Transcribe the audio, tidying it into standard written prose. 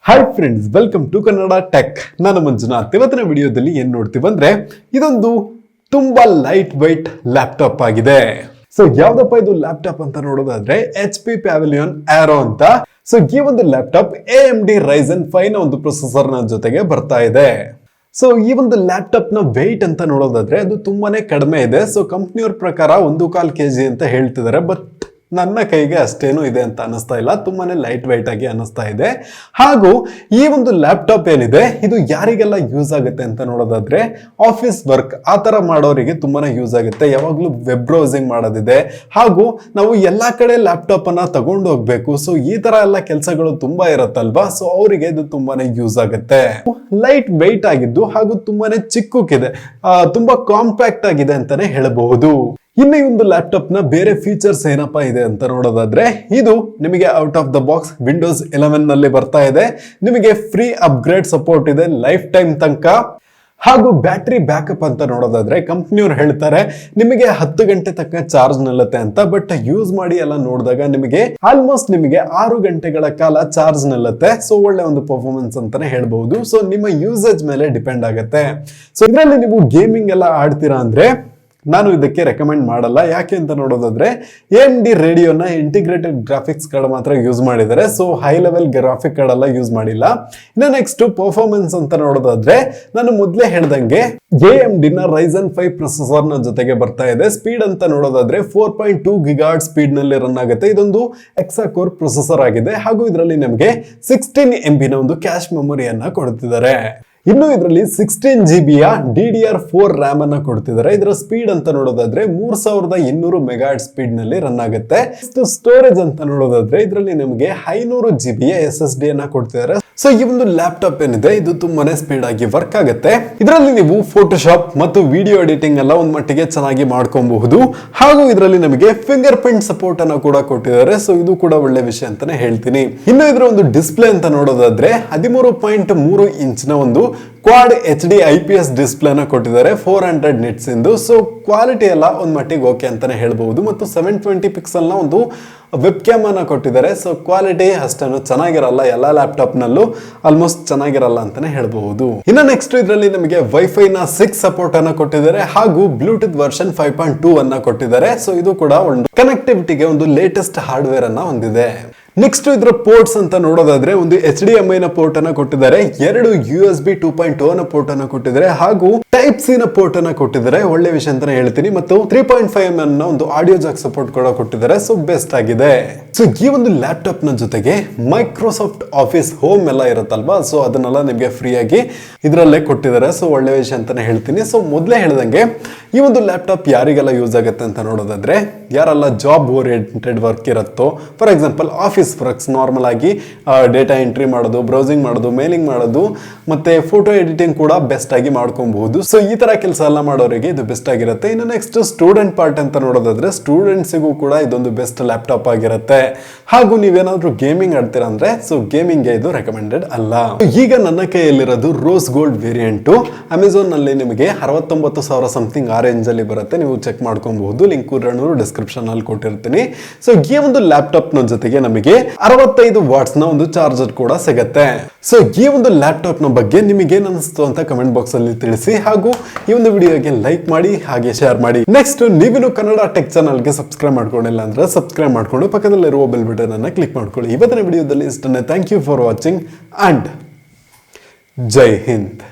Hi friends, welcome to Kannada tech. ನಾನು ಮಂಜುನಾಥ್. ಇವತ್ತಿನ ವಿಡಿಯೋದಲ್ಲಿ ಏನ್ ನೋಡ್ತೀವಿ ಅಂದ್ರೆ ಇದೊಂದು ತುಂಬಾ ಲೈಟ್ ವೈಟ್ ಲ್ಯಾಪ್ಟಾಪ್ ಆಗಿದೆ. ಸೊ ಯಾವ್ದಪ್ಪ ಇದು ಲ್ಯಾಪ್ಟಾಪ್ ಅಂತ ನೋಡೋದಾದ್ರೆ HP Pavilion Aero ಅಂತ. ಸೊ ಈ ಒಂದು ಲ್ಯಾಪ್ಟಾಪ್ AMD Ryzen 5 ನ ಒಂದು ಪ್ರೊಸೆಸರ್ ನ ಜೊತೆಗೆ ಬರ್ತಾ ಇದೆ. ಸೊ ಈ ಒಂದು ಲ್ಯಾಪ್ಟಾಪ್ ನ ವೆಯ್ಟ್ ಅಂತ ನೋಡೋದಾದ್ರೆ ಅದು ತುಂಬಾನೇ ಕಡಿಮೆ ಇದೆ. ಸೊ ಕಂಪ್ನಿಯವ್ರ ಪ್ರಕಾರ 1.25 kg ಅಂತ ಹೇಳ್ತಿದ್ದಾರೆ. ಬಟ್ ನನ್ನ ಕೈಗೆ ಅಷ್ಟೇನು ಇದೆ ಅಂತ ಅನಿಸ್ತಾ ಇಲ್ಲ. ತುಂಬಾನೇ ಲೈಟ್ ವೈಟ್ ಆಗಿ ಅನಿಸ್ತಾ ಇದೆ. ಹಾಗೂ ಈ ಒಂದು ಲ್ಯಾಪ್ಟಾಪ್ ಏನಿದೆ ಇದು ಯಾರಿಗೆಲ್ಲ ಯೂಸ್ ಆಗುತ್ತೆ ಅಂತ ನೋಡೋದಾದ್ರೆ ಆಫೀಸ್ ವರ್ಕ್ ಆ ತರ ಮಾಡೋರಿಗೆ ತುಂಬಾನೇ ಯೂಸ್ ಆಗುತ್ತೆ. ಯಾವಾಗ್ಲೂ ವೆಬ್ ಬ್ರೌಸಿಂಗ್ ಮಾಡೋದಿದೆ, ಹಾಗೂ ನಾವು ಎಲ್ಲಾ ಕಡೆ ಲ್ಯಾಪ್ಟಾಪ್ ಅನ್ನ ತಗೊಂಡು ಹೋಗ್ಬೇಕು. ಸೊ ಈ ತರ ಎಲ್ಲ ಕೆಲಸಗಳು ತುಂಬಾ ಇರುತ್ತಲ್ವಾ, ಸೊ ಅವರಿಗೆ ಇದು ತುಂಬಾನೇ ಯೂಸ್ ಆಗುತ್ತೆ. ಲೈಟ್ ವೈಟ್ ಆಗಿದ್ದು ಹಾಗೂ ತುಂಬಾನೇ ಚಿಕ್ಕಕ್ಕಿದೆ, ತುಂಬಾ ಕಾಂಪ್ಯಾಕ್ಟ್ ಆಗಿದೆ ಅಂತಾನೆ ಹೇಳಬಹುದು. ಇನ್ನು ಈ ಒಂದು ಲ್ಯಾಪ್ಟಾಪ್ ನ ಬೇರೆ ಫೀಚರ್ಸ್ ಏನಪ್ಪಾ ಇದೆ ಅಂತ ನೋಡೋದಾದ್ರೆ ಇದು ನಿಮಗೆ out of the box Windows 11 ನಲ್ಲಿ ಬರ್ತಾ ಇದೆ. ನಿಮಗೆ ಫ್ರೀ ಅಪ್ಗ್ರೇಡ್ ಸಪೋರ್ಟ್ ಇದೆ ಲೈಫ್ ಟೈಮ್ ತನಕ. ಹಾಗೂ ಬ್ಯಾಟ್ರಿ ಬ್ಯಾಕಪ್ ಅಂತ ನೋಡೋದಾದ್ರೆ ಕಂಪ್ನಿಯವ್ರು ಹೇಳ್ತಾರೆ ನಿಮಗೆ 10 ಗಂಟೆ ತನಕ ಚಾರ್ಜ್ ನಿಲ್ಲುತ್ತೆ ಅಂತ. ಬಟ್ ಯೂಸ್ ಮಾಡಿ ಎಲ್ಲ ನೋಡಿದಾಗ ನಿಮಗೆ ಆಲ್ಮೋಸ್ಟ್ 6 ಗಂಟೆಗಳ ಕಾಲ ಚಾರ್ಜ್ ನಿಲ್ಲುತ್ತೆ. ಸೊ ಒಳ್ಳೆ ಒಂದು ಪರ್ಫಾರ್ಮೆನ್ಸ್ ಅಂತಾನೆ ಹೇಳ್ಬಹುದು. ಸೊ ನಿಮ್ಮ ಯೂಸೇಜ್ ಮೇಲೆ ಡಿಪೆಂಡ್ ಆಗುತ್ತೆ. ಸೊ ಇದರಲ್ಲಿ ನೀವು ಗೇಮಿಂಗ್ ಎಲ್ಲ ಆಡ್ತೀರಾ ಅಂದ್ರೆ ನಾನು ಇದಕ್ಕೆ ರೆಕಮೆಂಡ್ ಮಾಡಲ್ಲ. ಯಾಕೆ ಅಂತ ನೋಡೋದಾದ್ರೆ AMD ರೇಡಿಯೋನ ಇಂಟಿಗ್ರೇಟೆಡ್ ಗ್ರಾಫಿಕ್ಸ್ ಕಾರ್ಡ್ ಮಾತ್ರ ಯೂಸ್ ಮಾಡಿದ್ದಾರೆ. So high level graphic card ಎಲ್ಲ ಯೂಸ್ ಮಾಡಿಲ್ಲ. ಇನ್ನು ನೆಕ್ಸ್ಟ್ ಪರ್ಫಾರ್ಮೆನ್ಸ್ ಅಂತ ನೋಡೋದಾದ್ರೆ ನಾನು ಮೊದಲೇ ಹೇಳ್ದಂಗೆ AMD ನ Ryzen 5 ಪ್ರೊಸೆಸರ್ ನ ಜೊತೆಗೆ ಬರ್ತಾ ಇದೆ. ಸ್ಪೀಡ್ ಅಂತ ನೋಡೋದಾದ್ರೆ 4.2 GHz ಸ್ಪೀಡ್ ನಲ್ಲಿ ರನ್ ಆಗುತ್ತೆ. ಇದೊಂದು ಎಕ್ಸಾ ಕೋರ್ ಪ್ರೊಸೆಸರ್ ಆಗಿದೆ. ಹಾಗೂ ಇದರಲ್ಲಿ ನಮಗೆ 16 MB ನ ಒಂದು ಕ್ಯಾಶ್ ಮೆಮೊರಿಯನ್ನ ಕೊಡ್ತಿದ್ದಾರೆ. ಇನ್ನು ಇದರಲ್ಲಿ 16 GB DDR4 RAM ಅನ್ನ ಕೊಡ್ತಿದ್ದಾರೆ. ಇದರ ಸ್ಪೀಡ್ ಅಂತ ನೋಡೋದಾದ್ರೆ 3200 MHz ಸ್ಪೀಡ್ ನಲ್ಲಿ ರನ್ ಆಗುತ್ತೆ. ಸ್ಟೋರೇಜ್ ಅಂತ ನೋಡೋದಾದ್ರೆ ಇದರಲ್ಲಿ ನಮಗೆ 500 GB SSD ಅನ್ನ ಕೊಡ್ತಿದ್ದಾರೆ. ಸೊ ಈ ಒಂದು ಲ್ಯಾಪ್ಟಾಪ್ ಏನಿದೆ ಇದು ತುಂಬಾನೇ ಸ್ಪೀಡ್ ಆಗಿ ವರ್ಕ್ ಆಗುತ್ತೆ. ಇದರಲ್ಲಿ ನೀವು ಫೋಟೋಶಾಪ್ ಮತ್ತು ವಿಡಿಯೋ ಎಡಿಟಿಂಗ್ ಎಲ್ಲ ಒಂದ್ ಮಟ್ಟಿಗೆ ಚೆನ್ನಾಗಿ ಮಾಡ್ಕೊಬಹುದು. ಹಾಗೂ ಇದರಲ್ಲಿ ನಮಗೆ ಫಿಂಗರ್ ಪ್ರಿಂಟ್ ಸಪೋರ್ಟ್ ಅನ್ನ ಕೂಡ ಕೊಟ್ಟಿದ್ದಾರೆ. ಸೊ ಇದು ಕೂಡ ಒಳ್ಳೆ ವಿಷಯ ಅಂತಾನೆ ಹೇಳ್ತೀನಿ. ಇನ್ನು ಇದರ ಒಂದು ಡಿಸ್ಪ್ಲೇ ಅಂತ ನೋಡೋದಾದ್ರೆ 13.3 ಇಂಚ್ ನ ಒಂದು ಕ್ವಾಡ್ HD IPS ಡಿಸ್ಪ್ಲೇನ ಕೊಟ್ಟಿದ್ದಾರೆ 400 ನಿಟ್ಸ್ ಇಂದು. ಸೊ ಕ್ವಾಲಿಟಿ ಎಲ್ಲ ಒಂದ್ ಮಟ್ಟಿಗೆ ಓಕೆ ಅಂತಾನೆ ಹೇಳ್ಬಹುದು. ಮತ್ತು 720 ಪಿಕ್ಸೆಲ್ ನ ಒಂದು ವೆಬ್ ಕ್ಯಾಮ್ ಅನ್ನ ಕೊಟ್ಟಿದ್ದಾರೆ. ಸೊ ಕ್ವಾಲಿಟಿ ಅಷ್ಟೇನು ಚೆನ್ನಾಗಿರಲ್ಲ, ಎಲ್ಲಾ ಲ್ಯಾಪ್ಟಾಪ್ ನಲ್ಲೂ ಆಲ್ಮೋಸ್ಟ್ ಚೆನ್ನಾಗಿರಲ್ಲ ಅಂತಾನೆ ಹೇಳ್ಬಹುದು. ಇನ್ನು ನೆಕ್ಸ್ಟ್ ಇದರಲ್ಲಿ ನಮಗೆ ವೈಫೈ ನ 6 ಸಪೋರ್ಟ್ ಅನ್ನ ಕೊಟ್ಟಿದ್ದಾರೆ. ಹಾಗೂ ಬ್ಲೂಟೂತ್ ವರ್ಷನ್ 5.2 ಅನ್ನ ಕೊಟ್ಟಿದ್ದಾರೆ. ಸೊ ಇದು ಕೂಡ ಒಂದು ಕನೆಕ್ಟಿವಿಟಿಗೆ ಒಂದು ಲೇಟೆಸ್ಟ್ ಹಾರ್ಡ್ವೇರ್ ಅನ್ನ ಹೊಂದಿದೆ. ನೆಕ್ಸ್ಟ್ ಇದರ ಪೋರ್ಟ್ಸ್ ಅಂತ ನೋಡೋದಾದ್ರೆ ಒಂದು HDMI ನ ಪೋರ್ಟ್ ಅನ್ನ ಕೊಟ್ಟಿದ್ದಾರೆ, 2 USB 2.0 ನ ಪೋರ್ಟ್ ಅನ್ನ ಕೊಟ್ಟಿದ್ದಾರೆ, ಹಾಗೂ ಟೈಪ್ ಸಿ ನ ಪೋರ್ಟ್ ಅನ್ನ ಕೊಟ್ಟಿದ್ದಾರೆ. ಒಳ್ಳೆ ವಿಷಯ ಅಂತಾನೆ ಹೇಳ್ತೀನಿ. ಮತ್ತು 3.5mm ನ ಒಂದು ಆಡಿಯೋ ಜಾಕ್ ಸಪೋರ್ಟ್ ಕೂಡ ಕೊಟ್ಟಿದ್ದಾರೆ. ಸೊ ಬೆಸ್ಟ್ ಆಗಿದೆ. ಸೊ ಈ ಒಂದು ಲ್ಯಾಪ್ಟಾಪ್ ನ ಜೊತೆಗೆ ಮೈಕ್ರೋಸಾಫ್ಟ್ ಆಫೀಸ್ ಹೋಮ್ ಎಲ್ಲ ಇರುತ್ತಲ್ವಾ, ಸೊ ಅದನ್ನೆಲ್ಲ ನಿಮಗೆ ಫ್ರೀ ಆಗಿ ಇದರಲ್ಲೇ ಕೊಟ್ಟಿದ್ದಾರೆ. ಸೊ ಒಳ್ಳೆ ವಿಷಯ ಅಂತಾನೆ ಹೇಳ್ತೀನಿ. ಸೊ ಮೊದಲೇ ಹೇಳ್ದಂಗೆ ಈ ಒಂದು ಲ್ಯಾಪ್ಟಾಪ್ ಯಾರಿಗೆಲ್ಲ ಯೂಸ್ ಆಗುತ್ತೆ ಅಂತ ನೋಡೋದಾದ್ರೆ ಯಾರೆಲ್ಲ ಜಾಬ್ ಓರಿಯೆಂಟೆಡ್ ವರ್ಕ್ ಇರುತ್ತೋ, for example office works normal ಆಗಿ ಡೇಟಾ ಎಂಟ್ರಿ ಮಾಡೋದು, ಬ್ರೌಸಿಂಗ್ ಮಾಡೋದು, ಮೇಲಿಂಗ್ ಮಾಡೋದು, ಮತ್ತೆ ಫೋಟೋ ಎಡಿಟಿಂಗ್ ಕೂಡ ಬೆಸ್ಟ್ ಆಗಿ ಮಾಡ್ಕೊಬಹುದು. ಸೊ ಈ ತರ ಕೆಲಸ ಎಲ್ಲ ಮಾಡೋರಿಗೆ ಇದು ಬೆಸ್ಟ್ ಆಗಿರುತ್ತೆ. ಇನ್ನು ನೆಕ್ಸ್ಟ್ ಸ್ಟೂಡೆಂಟ್ ಪಾರ್ಟ್ ಅಂತ ನೋಡೋದಾದ್ರೆ ಸ್ಟೂಡೆಂಟ್ಸಿಗೂ ಕೂಡ ಇದೊಂದು ಬೆಸ್ಟ್ ಲ್ಯಾಪ್ಟಾಪ್ ಆಗಿರುತ್ತೆ. ಹಾಗೂ ನೀವೇನಾದ್ರೂ ಗೇಮಿಂಗ್ ಆಡ್ತೀರಾ ಅಂದ್ರೆ ಸೊ ಗೇಮಿಂಗ್ ಇದು ರೆಕಮೆಂಡೆಡ್ ಅಲ್ಲ. ಈಗ ನನ್ನ ಕೈಯಲ್ಲಿರೋದು ರೋಸ್ ಗೋಲ್ಡ್ ವೇರಿಯಂಟ್. ಅಮೆಝಾನ್ ನಲ್ಲಿ ನಿಮಗೆ 69,000 ಸಮಥಿಂಗ್ ಆ ರೇಂಜ್ ಅಲ್ಲಿ ಬರುತ್ತೆ. ನೀವು ಚೆಕ್ ಮಾಡ್ಕೊಬಹುದು. ಲಿಂಕ್ ಕೂಡ ಡಿಸ್ಕ್ರಿಪ್ಷನ್ ಅಲ್ಲಿ ಕೊಟ್ಟಿರ್ತೀನಿ. ಸೊ ಈ ಒಂದು ಲ್ಯಾಪ್ಟಾಪ್ ನ ಜೊತೆಗೆ ನಮಗೆ 65 ವಾಟ್ಸ್ ನ ಒಂದು ಚಾರ್ಜರ್ ಕೂಡ ಸಿಗುತ್ತೆ. ಸೊ ಈ ಒಂದು ಲ್ಯಾಪ್ಟಾಪ್ ನ ಬಗ್ಗೆ ನಿಮಗೆ ಏನ್ ಅನಿಸ್ತು ಅಂತ ಕಮೆಂಟ್ ಬಾಕ್ಸ್ ಅಲ್ಲಿ ತಿಳಿಸಿ. ಹಾಗೂ ಈ ಒಂದು ವಿಡಿಯೋಗೆ ಲೈಕ್ ಮಾಡಿ, ಹಾಗೆ ಶೇರ್ ಮಾಡಿ. ನೆಕ್ಸ್ಟ್ ನೀವಿನ್ನು ಕನ್ನಡ ಟೆಕ್ ಚಾನಲ್ ಗೆ ಸಬ್ಸ್ಕ್ರೈಬ್ ಮಾಡ್ಕೊಂಡಿಲ್ಲ ಅಂದ್ರೆ ಸಬ್ಸ್ಕ್ರೈಬ್ ಮಾಡ್ಕೊಂಡು ಪಕ್ಕದಲ್ಲಿರುವ ಬೆಲ್ ಬಟನ್ ಅನ್ನ ಕ್ಲಿಕ್ ಮಾಡ್ಕೊಳ್ಳಿ. ಇವತ್ತಿನ ವಿಡಿಯೋದಲ್ಲಿ ಇಷ್ಟನ್ನೇ. Thank you for watching and Jai Hind.